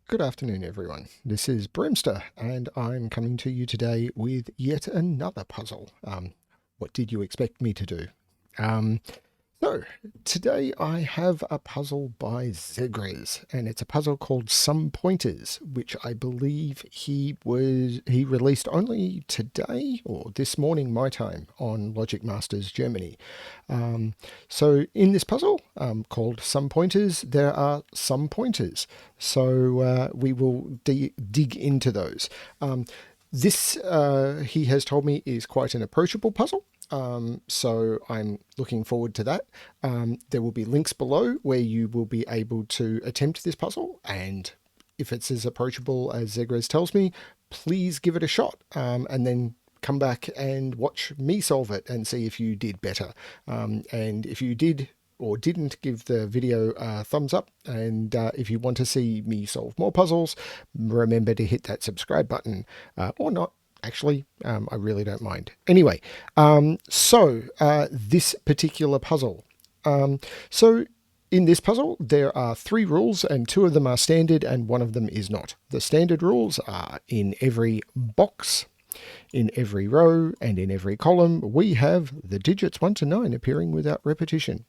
Good afternoon, everyone. This is Brimster, and I'm coming to you today with yet another puzzle. What did you expect me to do? Um, so, today I have a puzzle by ZegreS, and it's a puzzle called Some Pointers, which I believe he released only today or this morning my time on Logic Masters Germany. So in this puzzle called Some Pointers, there are some pointers. So we will dig into those. This, he has told me, is quite an approachable puzzle. So I'm looking forward to that. There will be links below where you will be able to attempt this puzzle, and if it's as approachable as ZegreS tells me, please give it a shot, and then come back and watch me solve it and see if you did better. And if you did or didn't, give the video a thumbs up, and if you want to see me solve more puzzles, remember to hit that subscribe button, or not. Actually, I really don't mind. Anyway, this particular puzzle. So in this puzzle, there are 3 rules, and 2 of them are standard and 1 of them is not. The standard rules are in every box, in every row, and in every column, we have the digits 1 to 9 appearing without repetition.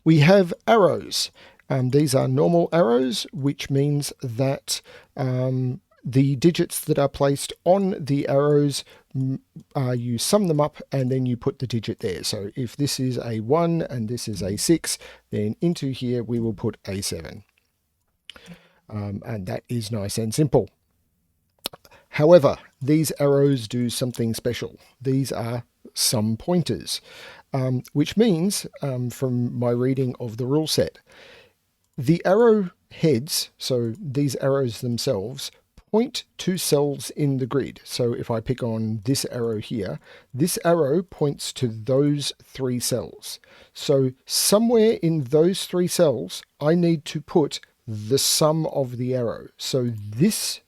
We have arrows. These are normal arrows, which means that the digits that are placed on the arrows, you sum them up and then you put the digit there. So if this is a 1 and this is a 6, then into here we will put a 7. And that is nice and simple. However, these arrows do something special. These are some pointers, which means, from my reading of the rule set, the arrow heads, so these arrows themselves, point to cells in the grid. So if I pick on this arrow here, this arrow points to those 3 cells. So somewhere in those 3 cells, I need to put the sum of the arrow. So this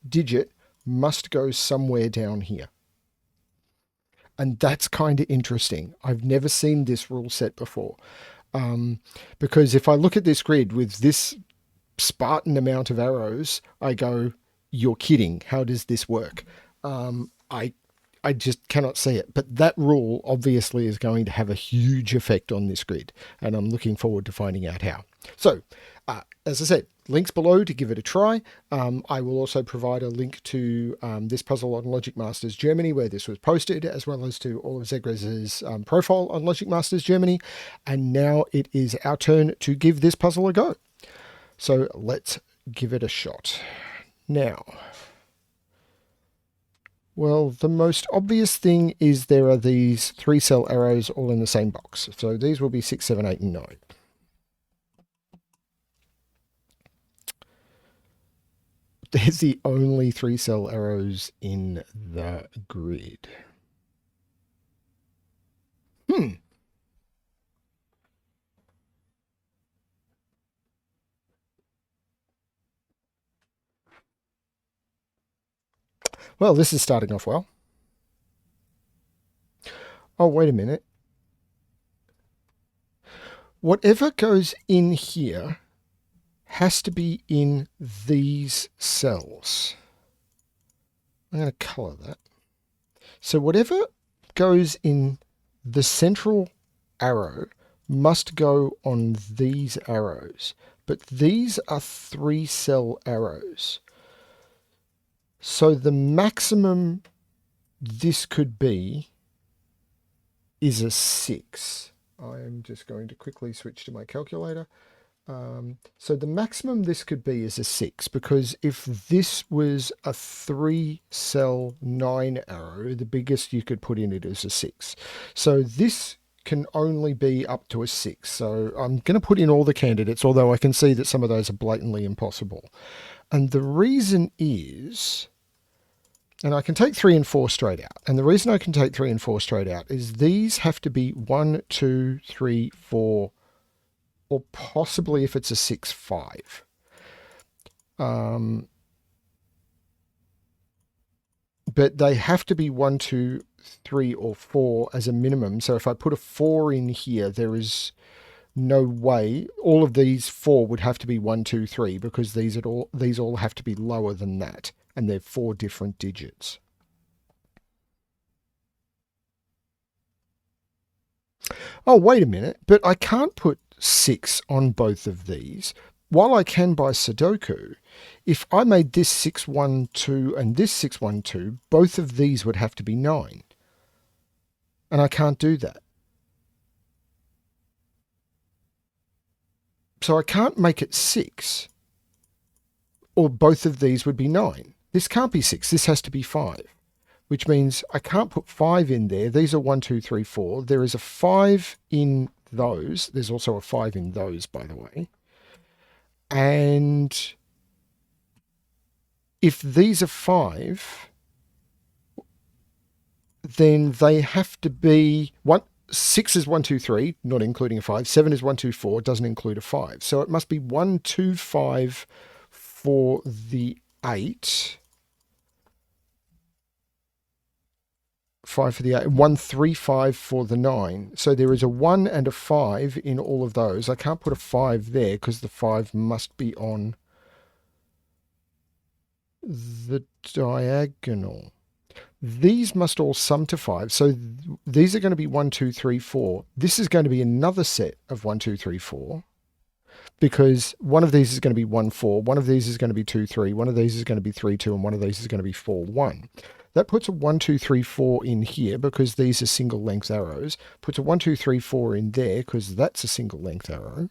digit must go somewhere down here. And that's kind of interesting. I've never seen this rule set before. Because if I look at this grid with this Spartan amount of arrows, I go, you're kidding. How does this work? I just cannot see it. But that rule obviously is going to have a huge effect on this grid, and I'm looking forward to finding out how. So, as I said, links below to give it a try. I will also provide a link to this puzzle on Logic Masters Germany, where this was posted, as well as to all of ZegreS's profile on Logic Masters Germany. And now it is our turn to give this puzzle a go. So let's give it a shot. Now, well, the most obvious thing is there are these 3 cell arrows all in the same box. So these will be 6, 7, 8, and 9. There's the only 3 cell arrows in the grid. Well, this is starting off well. Oh, wait a minute. Whatever goes in here has to be in these cells. I'm going to color that. So whatever goes in the central arrow must go on these arrows. But these are 3 cell arrows. So the maximum this could be is a 6. I am just going to quickly switch to my calculator. So the maximum this could be is a 6, because if this was a 3 cell 9 arrow, the biggest you could put in it is a 6. So this can only be up to a 6. So I'm going to put in all the candidates, although I can see that some of those are blatantly impossible. And the reason is, and I can take 3 and 4 straight out. And the reason I can take 3 and 4 straight out is these have to be 1, 2, 3, 4, or possibly, if it's a 6, 5. But they have to be 1, 2, 3, or 4 as a minimum. So if I put a 4 in here, there is no way. All of these 4 would have to be 1, 2, 3 because these all have to be lower than that, and they're 4 different digits. Oh, wait a minute, but I can't put 6 on both of these. While I can by Sudoku, if I made this 612 and this 612, both of these would have to be 9. And I can't do that. So I can't make it 6, or both of these would be 9. This can't be 6, this has to be 5, which means I can't put 5 in there. These are 1, 2, 3, 4. There is a 5 in those. There's also a 5 in those, by the way. And if these are 5, then they have to be 6 is 1, 2, 3, not including a 5. 7 is 1, 2, 4, doesn't include a 5. So it must be 1, 2, 5 for the 8. 5 for the 8. 1, 3, 5 for the 9. So there is a 1 and a 5 in all of those. I can't put a 5 there because the 5 must be on the diagonal. These must all sum to 5. So these are going to be 1, 2, 3, 4. This is going to be another set of 1, 2, 3, 4. Because one of these is going to be 1, 4. One of these is going to be 2, 3. One of these is going to be 3, 2. And one of these is going to be 4, 1. That puts a 1, 2, 3, 4 in here because these are single length arrows. Puts a 1, 2, 3, 4 in there because that's a single length arrow.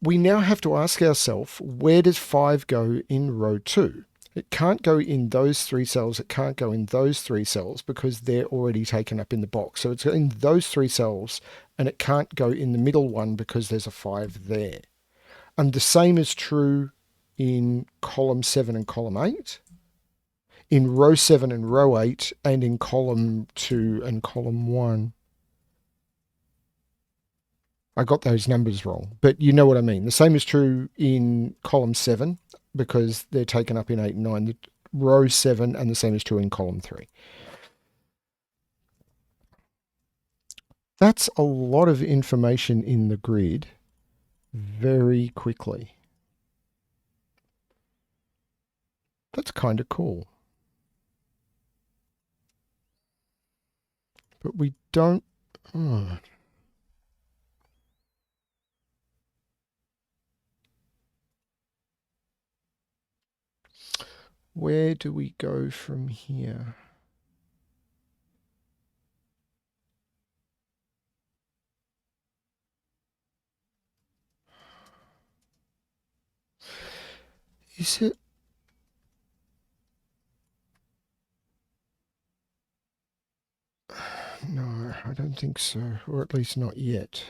We now have to ask ourselves, where does 5 go in row 2? It can't go in those 3 cells. It can't go in those 3 cells because they're already taken up in the box. So it's in those 3 cells, and it can't go in the middle one because there's a 5 there. And the same is true in column 7 and column 8, in row 7 and row 8, and in column 2 and column 1. I got those numbers wrong, but you know what I mean. The same is true in column 7 because they're taken up in 8 and 9, row 7, and the same is true in column 3. That's a lot of information in the grid very quickly. That's kind of cool. But we don't... Oh. Where do we go from here? Is it... No, I don't think so, or at least not yet.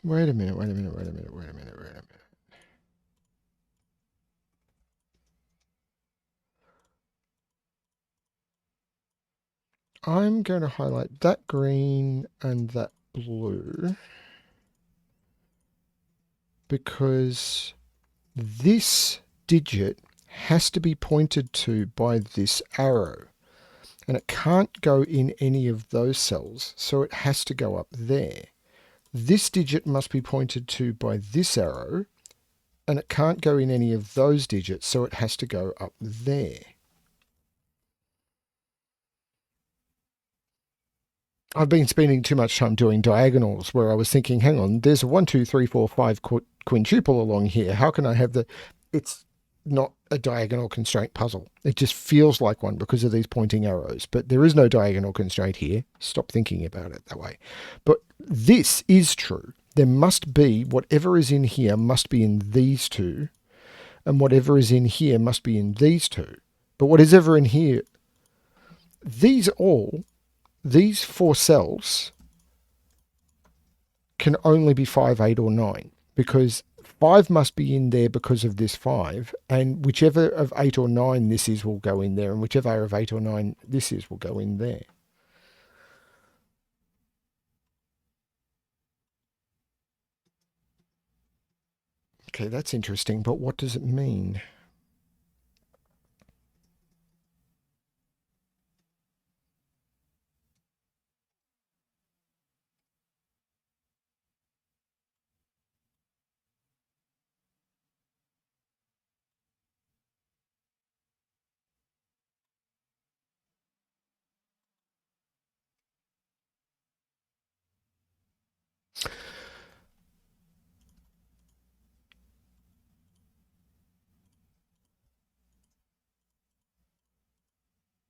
Wait a minute. I'm going to highlight that green and that blue because this digit has to be pointed to by this arrow, and it can't go in any of those cells, so it has to go up there. This digit must be pointed to by this arrow, and it can't go in any of those digits, so it has to go up there. I've been spending too much time doing diagonals where I was thinking, hang on, there's a 1, 2, 3, 4, 5 quintuple along here. How can I have the... It's not a diagonal constraint puzzle. It just feels like one because of these pointing arrows. But there is no diagonal constraint here. Stop thinking about it that way. But this is true. There must be, whatever is in here must be in these two. And whatever is in here must be in these two. But what is ever in here... These 4 cells can only be 5, 8, or 9 because 5 must be in there because of this 5, and whichever of 8 or 9 this is will go in there, and whichever of 8 or 9 this is will go in there. Okay, that's interesting, but what does it mean?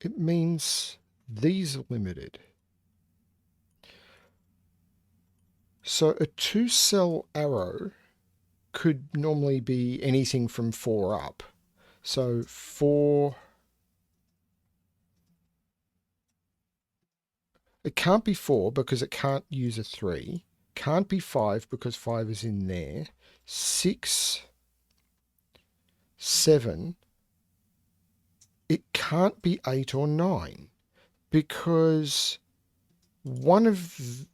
It means these are limited. So a 2-cell arrow could normally be anything from 4 up. So 4, it can't be 4 because it can't use a 3. Can't be 5 because 5 is in there. 6, 7. It can't be 8 or 9 because one of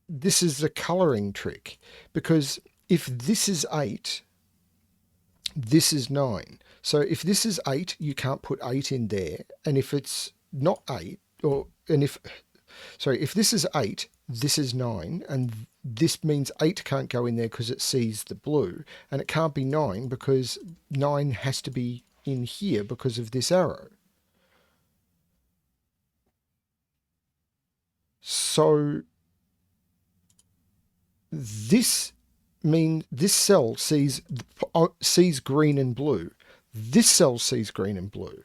this is the colouring trick. Because if this is 8, this is 9. So if this is 8, you can't put 8 in there. And if it's not 8, if this is 8, this is 9, and this means 8 can't go in there because it sees the blue, and it can't be 9 because 9 has to be in here because of this arrow. So this cell sees green and blue. This cell sees green and blue.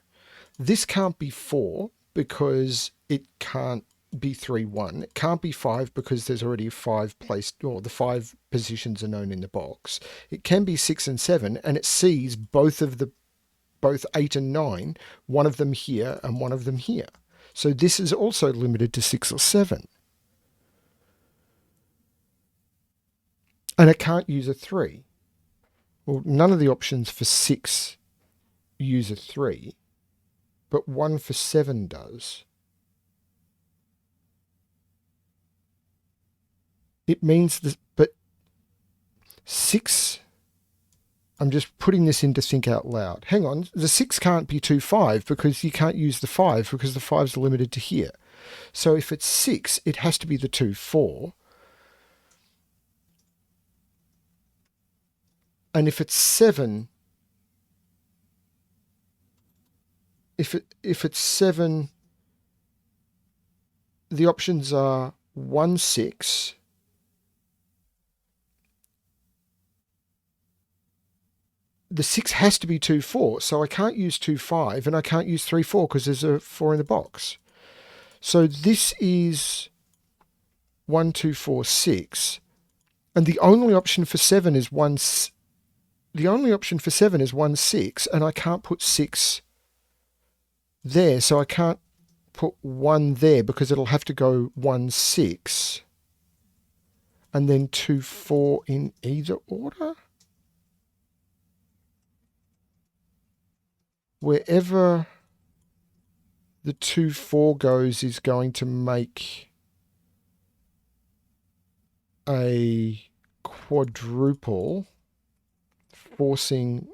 This can't be 4 because it can't be 3, 1. It can't be 5 because there's already 5 placed, or the 5 positions are known in the box. It can be 6 and 7, and it sees both 8 and 9, one of them here and one of them here. So this is also limited to 6 or 7. And it can't use a 3. Well, none of the options for 6 use a 3, but one for 7 does. It means that, but 6, I'm just putting this in to think out loud. Hang on, the 6 can't be 2, 5 because you can't use the 5 because the 5's limited to here. So if it's 6, it has to be the 2, 4. And if it's 7, if it's 7, the options are 1, 6, the 6 has to be 2, 4, so I can't use 2, 5, and I can't use 3, 4 because there's a 4 in the box. So this is 1, 2, 4, 6, and the only option for 7 is 1. The only option for 7 is 1, 6, and I can't put 6 there, so I can't put 1 there because it'll have to go 1, 6, and then 2, 4 in either order. Wherever the 2, 4 goes is going to make a quadruple, forcing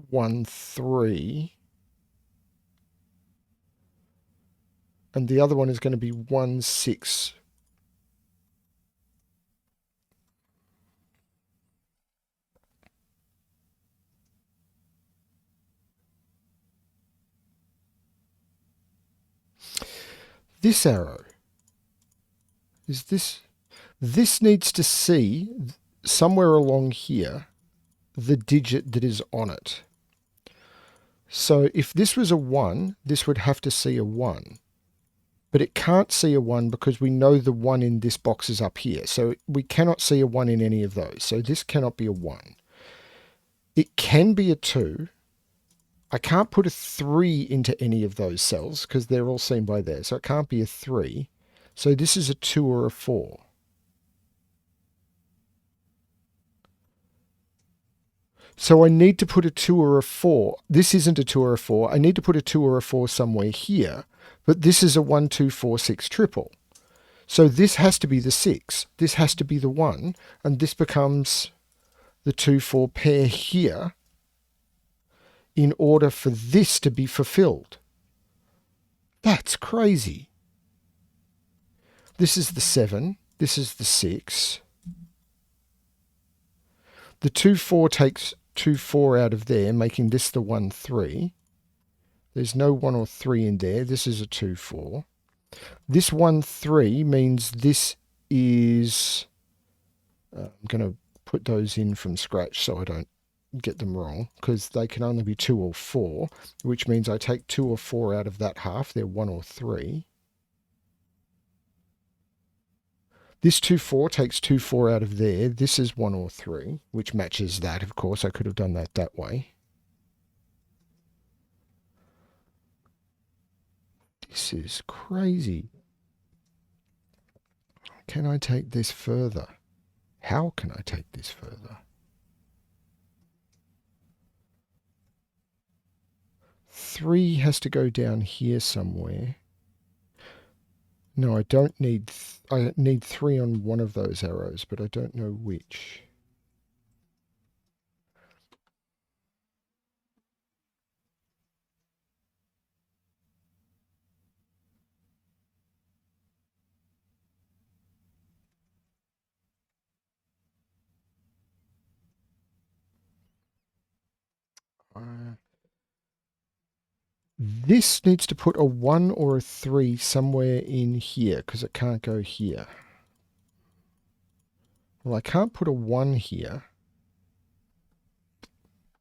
1, 3. And the other one is going to be 1, 6. This arrow is this. This needs to see somewhere along here the digit that is on it. So if this was a 1, this would have to see a 1. But it can't see a 1 because we know the 1 in this box is up here. So we cannot see a 1 in any of those. So this cannot be a 1. It can be a 2. I can't put a 3 into any of those cells because they're all seen by there. So it can't be a 3. So this is a 2 or a 4. So I need to put a 2 or a 4. This isn't a 2 or a 4. I need to put a 2 or a 4 somewhere here. But this is a 1, 2, 4, 6 triple. So this has to be the 6, this has to be the 1, and this becomes the 2, 4 pair here in order for this to be fulfilled. That's crazy. This is the 7, this is the 6. The 2, 4 takes 2, 4 out of there, making this the 1, 3. There's no 1 or 3 in there. This is a 2, 4. This 1, 3 means this is... I'm going to put those in from scratch so I don't get them wrong, because they can only be 2 or 4, which means I take 2 or 4 out of that half. They're 1 or 3. This 2, 4 takes 2, 4 out of there. This is 1 or 3, which matches that, of course. I could have done that way. This is crazy. Can I take this further? How can I take this further? 3 has to go down here somewhere. No, I don't need... I need 3 on one of those arrows, but I don't know which. This needs to put a 1 or a 3 somewhere in here, because it can't go here. Well, I can't put a 1 here,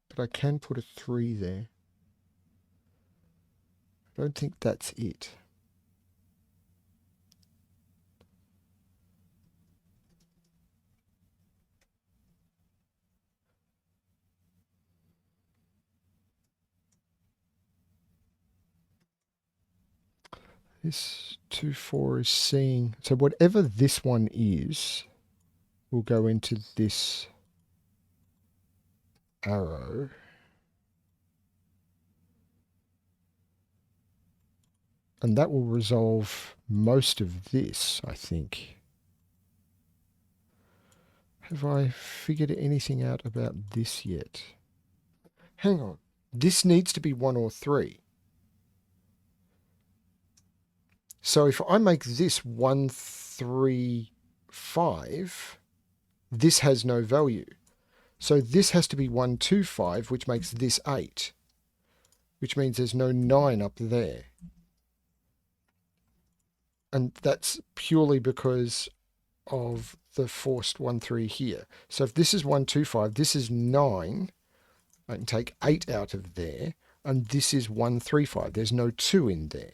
but I can put a 3 there. I don't think that's it. This 2, 4 is seeing... So whatever this one is will go into this arrow. And that will resolve most of this, I think. Have I figured anything out about this yet? Hang on. This needs to be 1 or 3. So if I make this 1, 3, 5, this has no value. So this has to be 1, 2, 5, which makes this 8, which means there's no 9 up there. And that's purely because of the forced 1, 3 here. So if this is 1, 2, 5, this is 9. I can take 8 out of there. And this is 1, 3, 5. There's no 2 in there.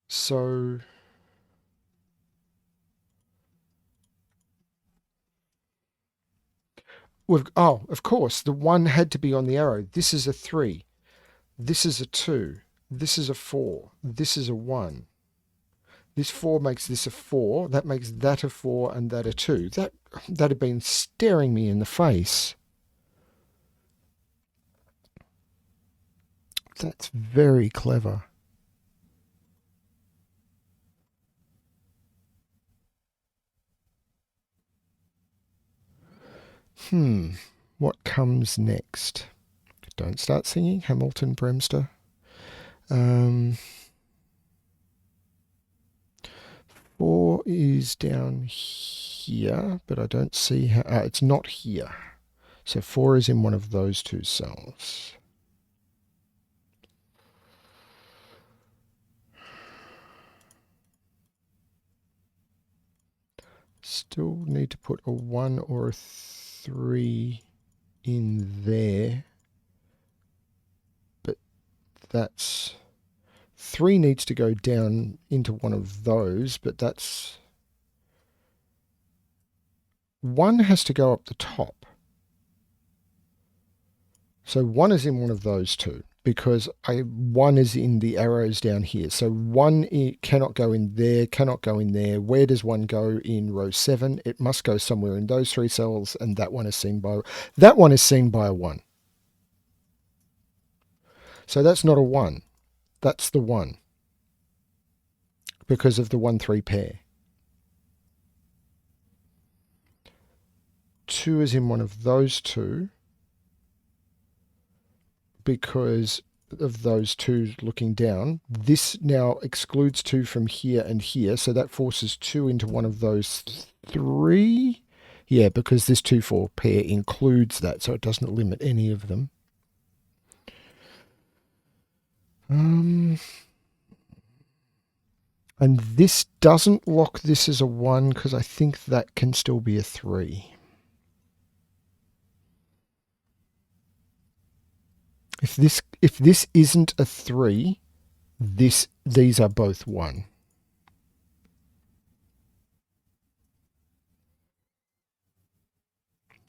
So oh, of course, the 1 had to be on the arrow. This is a 3. This is a 2. This is a 4. This is a 1. This 4 makes this a 4. That makes that a 4 and that a 2. That had been staring me in the face. That's very clever. What comes next? Don't start singing, Hamilton Brewster. 4 is down here, but I don't see how... it's not here. So 4 is in one of those 2 cells. Still need to put a 1 or a 3 in there. But that's... 3 needs to go down into one of those, but that's... 1 has to go up the top. So 1 is in one of those 2. because 1 is in the arrows down here. So 1 cannot go in there, cannot go in there. Where does 1 go in row 7? It must go somewhere in those 3 cells, and that one is seen by a 1. So that's not a 1. That's the 1 because of the 1-3 pair. 2 is in one of those two because of those two looking down. This now excludes 2 from here and here, so that forces 2 into one of those 3. Yeah, because this 2-4 pair includes that, so it doesn't limit any of them. And this doesn't lock this as a 1 because I think that can still be a 3. If this isn't a 3, these are both 1.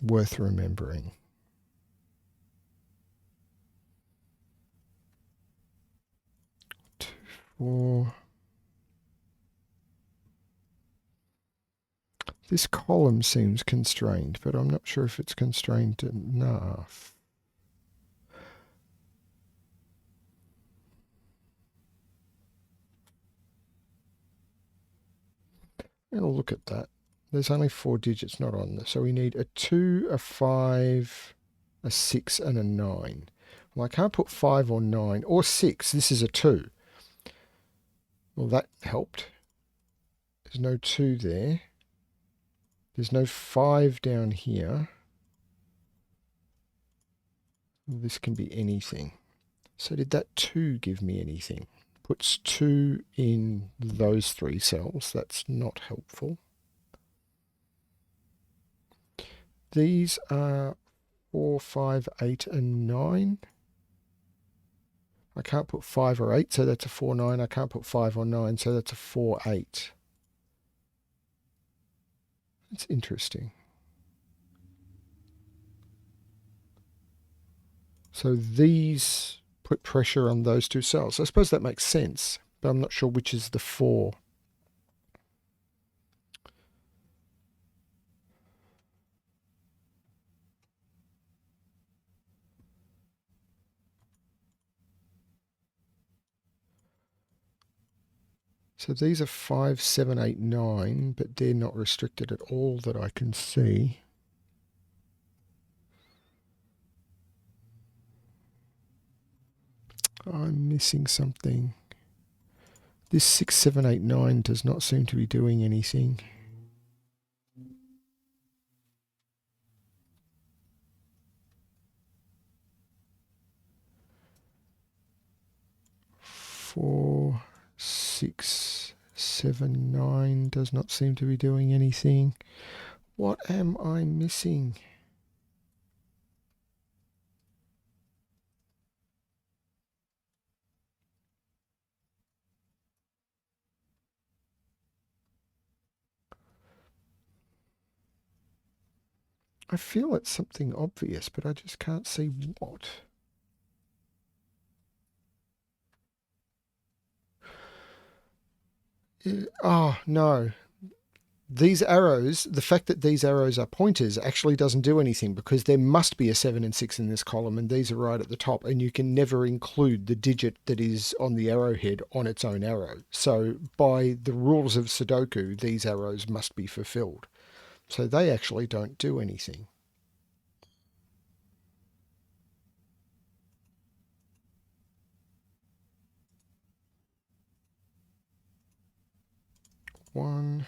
Worth remembering. Two, 4. This column seems constrained, but I'm not sure if it's constrained enough. I'll look at that. There's only 4 digits not on there, so we need a 2, a 5, a 6, and a 9. Well, I can't put 5 or 9 or 6. This is a 2. Well, that helped. There's no 2 there. There's no 5 down here. This can be anything. So did that 2 give me anything? Puts 2 in those 3 cells. That's not helpful. These are 4, 5, 8, and 9. I can't put 5 or 8, so that's a 4, 9. I can't put 5 or 9, so that's a 4, 8. It's interesting. So these put pressure on those 2 cells. I suppose that makes sense, but I'm not sure which is the 4. So these are 5, 7, 8, 9, but they're not restricted at all that I can see. I'm missing something. This 6, 7, 8, 9 does not seem to be doing anything. Four, 6, 7, 9 does not seem to be doing anything. What am I missing? I feel it's something obvious, but I just can't see what. Oh, no. These arrows, the fact that these arrows are pointers actually doesn't do anything because there must be a 7 and 6 in this column and these are right at the top and you can never include the digit that is on the arrowhead on its own arrow. So by the rules of Sudoku, these arrows must be fulfilled. So they actually don't do anything. One.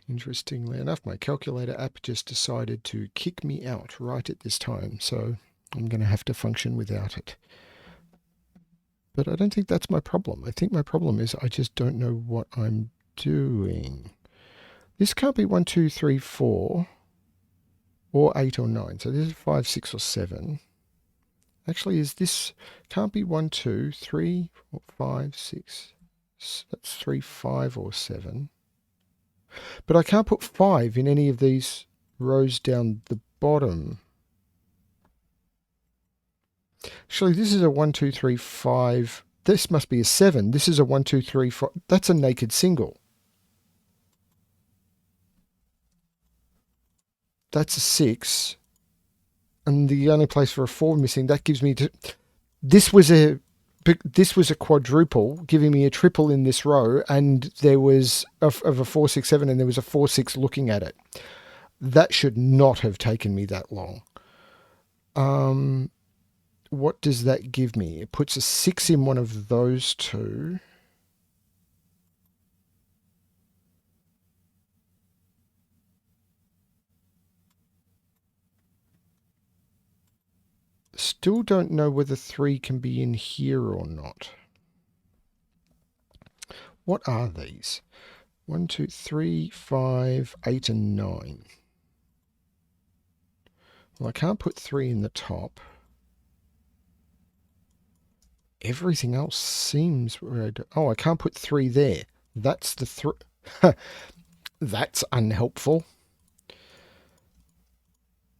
Interestingly enough, my calculator app just decided to kick me out right at this time, so I'm going to have to function without it. But I don't think that's my problem. I think my problem is I just don't know what I'm doing. This can't be 1, 2, 3, 4. or 8 or 9. So this is 5, 6 or 7. Actually, is this, can't be 1, 2, 3, 4, 5, 6. That's 3, 5 or 7. But I can't put 5 in any of these rows down the bottom. Actually, this is a 1, 2, 3, 5. This must be a 7. This is a 1, 2, 3, 4. That's a naked single. That's a 6. And the only place for a 4 missing, that gives me... This was a quadruple, giving me a triple in this row, and there was of a 4, 6, 7, and there was a 4, 6 looking at it. That should not have taken me that long. What does that give me? It puts a 6 in one of those two. Still don't know whether 3 can be in here or not. What are these? 1, 2, 3, 5, 8, and 9. Well, I can't put 3 in the top. Everything else seems... Oh, I can't put 3 there. That's the 3. That's unhelpful.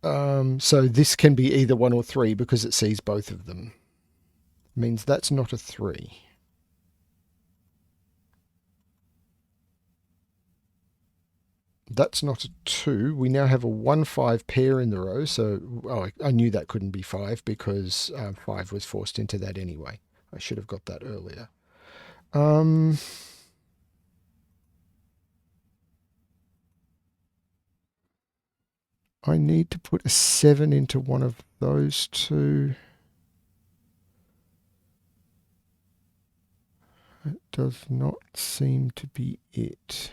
So this can be either 1 or 3 because it sees both of them. Means that's not a 3. That's not a 2. We now have a 1, 5 pair in the row. So I knew that couldn't be 5 because 5 was forced into that anyway. I should have got that earlier. I need to put a 7 into one of those two. That does not seem to be it.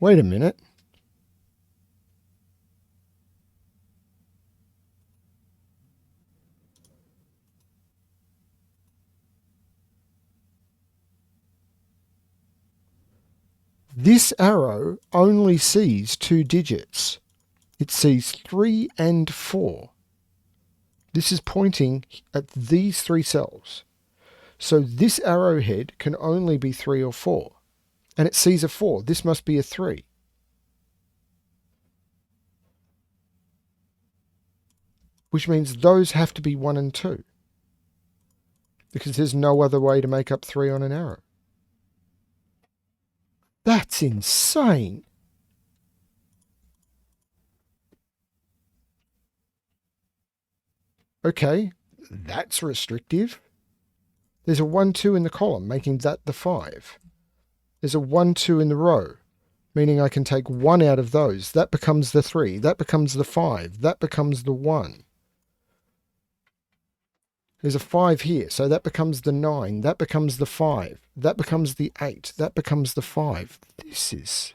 Wait a minute. This arrow only sees 2 digits. It sees 3 and 4. This is pointing at these 3 cells. So this arrowhead can only be 3 or 4. And it sees a 4. This must be a 3. Which means those have to be 1 and 2. Because there's no other way to make up 3 on an arrow. That's insane. Okay, that's restrictive. There's a 1, 2 in the column, making that the 5. There's a 1, 2 in the row, meaning I can take 1 out of those. That becomes the 3. That becomes the 5. That becomes the 1. There's a 5 here, so that becomes the 9. That becomes the 5. That becomes the 8. That becomes the 5. This is...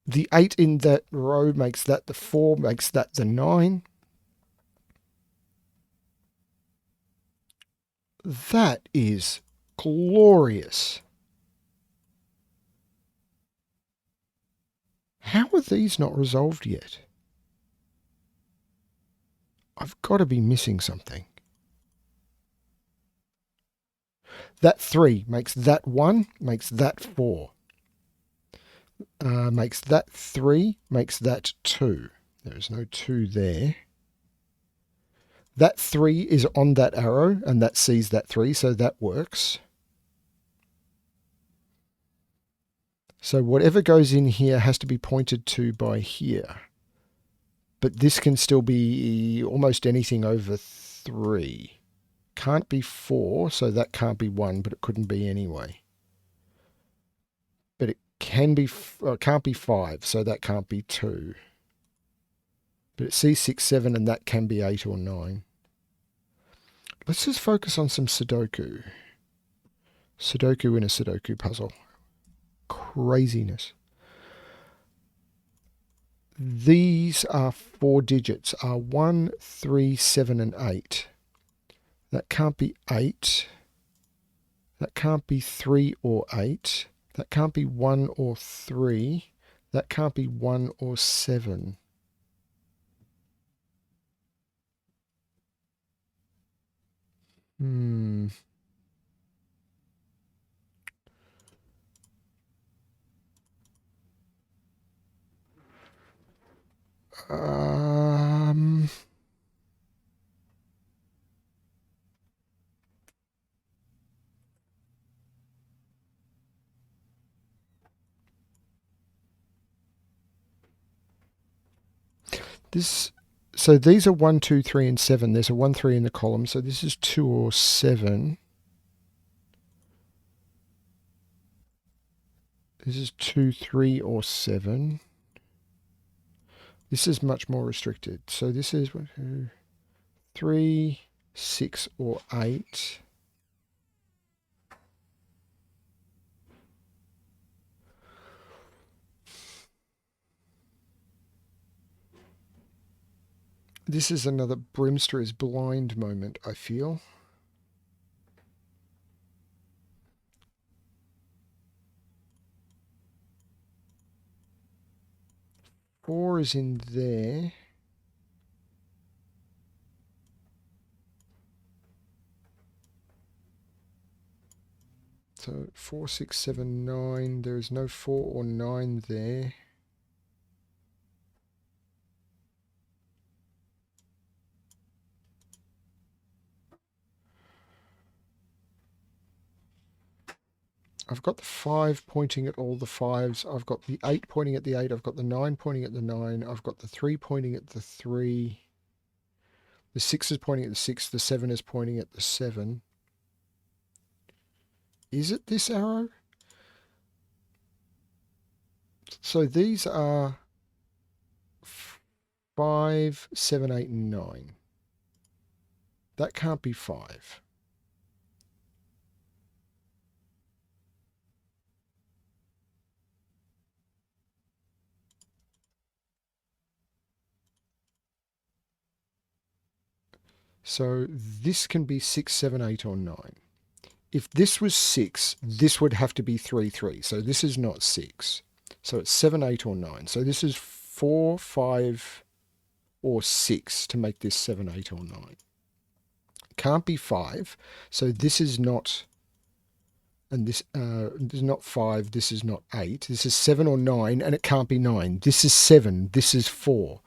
The 8 in that row makes that the 4, makes that the 9. That is glorious. How are these not resolved yet? I've got to be missing something. That 3 makes that 1, makes that 4. Makes that 3, makes that 2. There is no 2 there. That 3 is on that arrow, and that sees that 3, so that works. So whatever goes in here has to be pointed to by here. But this can still be almost anything over 3. Can't be 4, so that can't be 1, but it couldn't be anyway. But it can be, can't be 5, so that can't be 2. But it sees 6, 7, and that can be 8 or 9. Let's just focus on some Sudoku. Sudoku in a Sudoku puzzle. Craziness. These are 4 digits, are 1, 3, 7, and 8. That can't be 8. That can't be 3 or 8. That can't be 1 or 3. That can't be 1 or 7. Hmm. Um. This. So these are 1, 2, 3, and 7. There's a 1, 3 in the column. So this is 2 or 7. This is 2, 3, or 7. This is much more restricted. So this is 1, 2, 3, 6, or 8. This is another Brimster is blind moment, I feel. Four is in there. So 4, 6, 7, 9. There is no 4 or 9 there. I've got the 5 pointing at all the 5s. I've got the 8 pointing at the 8. I've got the 9 pointing at the 9. I've got the 3 pointing at the 3. The 6 is pointing at the 6. The 7 is pointing at the 7. Is it this arrow? So these are 5, 7, 8, and 9. That can't be 5. So this can be 6, 7, 8, or 9. If this was 6, this would have to be 3, 3. So this is not 6. So it's 7, 8, or 9. So this is 4, 5, or 6 to make this 7, 8, or 9. Can't be 5. So this is not, and this is not 5. This is not 8. This is 7 or 9, and it can't be 9. This is 7. This is 4.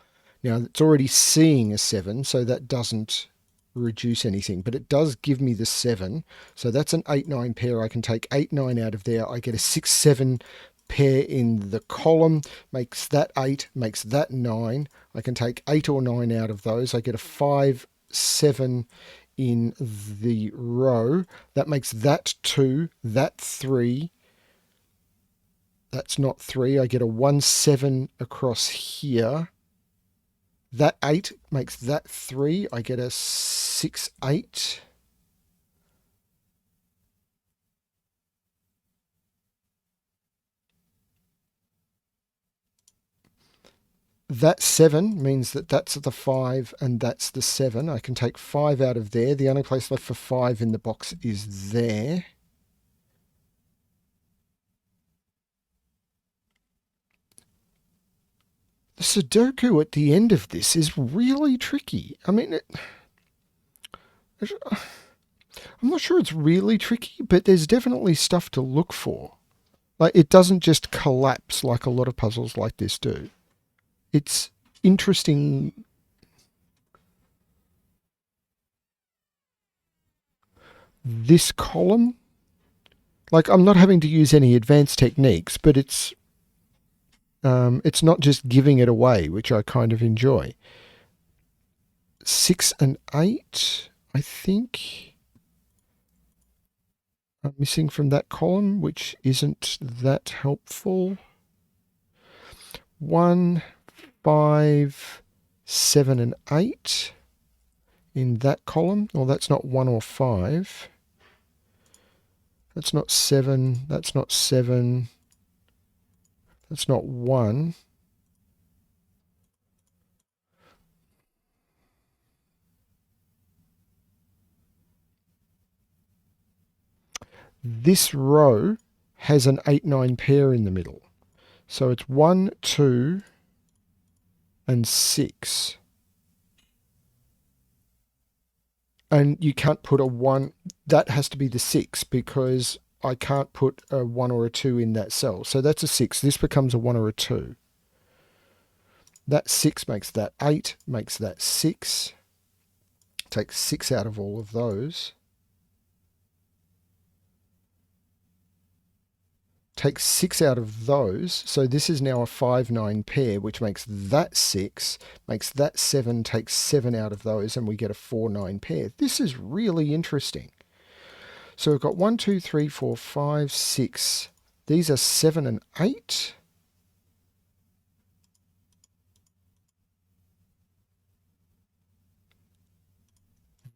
Now it's already seeing a 7, so that doesn't reduce anything, but it does give me the 7. So that's an 8, 9 pair. I can take 8, 9 out of there. I get a 6, 7 pair in the column, makes that 8, makes that 9. I can take 8 or 9 out of those. I get a 5, 7 in the row. That makes that 2, that 3. That's not 3. I get a 1, 7 across here. That 8 makes that 3. I get a 6, 8. That 7 means that that's the 5 and that's the 7. I can take 5 out of there. The only place left for 5 in the box is there. The Sudoku at the end of this is really tricky. I mean, I'm not sure it's really tricky, but there's definitely stuff to look for. Like, it doesn't just collapse like a lot of puzzles like this do. It's interesting. This column, like, I'm not having to use any advanced techniques, but it's not just giving it away, which I kind of enjoy. 6 and 8, I think, are missing from that column, which isn't that helpful. 1, 5, 7, and 8 in that column. Well, that's not 1 or 5. That's not 7. That's not 7. That's not 1. This row has an 8-9 pair in the middle. So it's 1, 2, and 6. And you can't put a 1. That has to be the 6 because I can't put a 1 or a 2 in that cell. So that's a 6. This becomes a 1 or a 2. That 6 makes that 8, makes that 6. Take 6 out of all of those. Take 6 out of those. So this is now a 5-9 pair, which makes that 6, makes that 7, takes 7 out of those, and we get a 4-9 pair. This is really interesting. So we've got 1, 2, 3, 4, 5, 6. These are 7 and 8.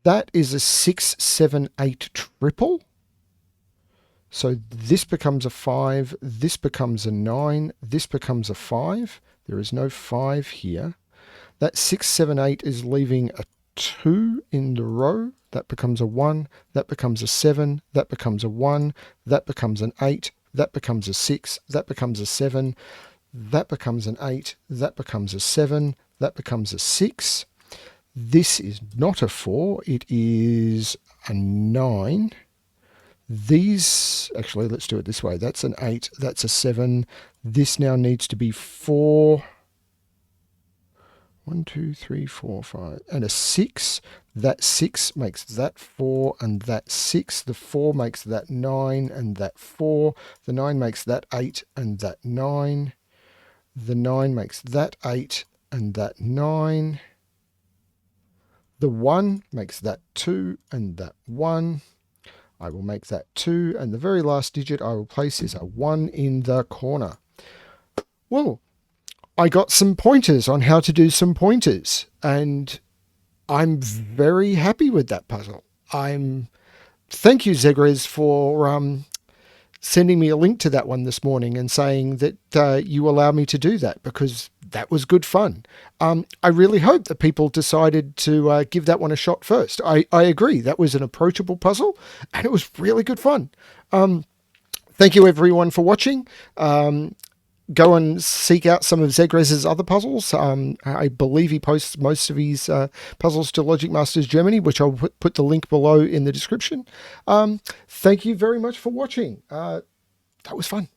That is a 6, 7, 8 triple. So this becomes a 5, this becomes a 9, this becomes a 5. There is no 5 here. That 6, 7, 8 is leaving a 2 in the row. That becomes a 1, that becomes a 7, that becomes a 1, that becomes an 8, that becomes a 6, that becomes a 7, that becomes an 8, that becomes a 7, that becomes a 6. This is not a 4, it is a 9. These, actually, let's do it this way. That's an 8, that's a 7. This now needs to be 4. 1, 2, 3, 4, 5, and a 6. That 6 makes that 4 and that 6. The 4 makes that 9 and that 4. The 9 makes that 8 and that 9. The 9 makes that 8 and that 9. The 1 makes that 2 and that 1. I will make that 2, and the very last digit I will place is a 1 in the corner. Well, I got some pointers on how to do some pointers, and I'm very happy with that puzzle. Thank you, ZegreS, for sending me a link to that one this morning and saying that you allow me to do that, because that was good fun. I really hope that people decided to give that one a shot first. I agree, that was an approachable puzzle and it was really good fun. Thank you everyone for watching. Go and seek out some of ZegreS's other puzzles. I believe he posts most of his puzzles to Logic Masters Germany, which I'll put the link below in the description. Thank you very much for watching. That was fun.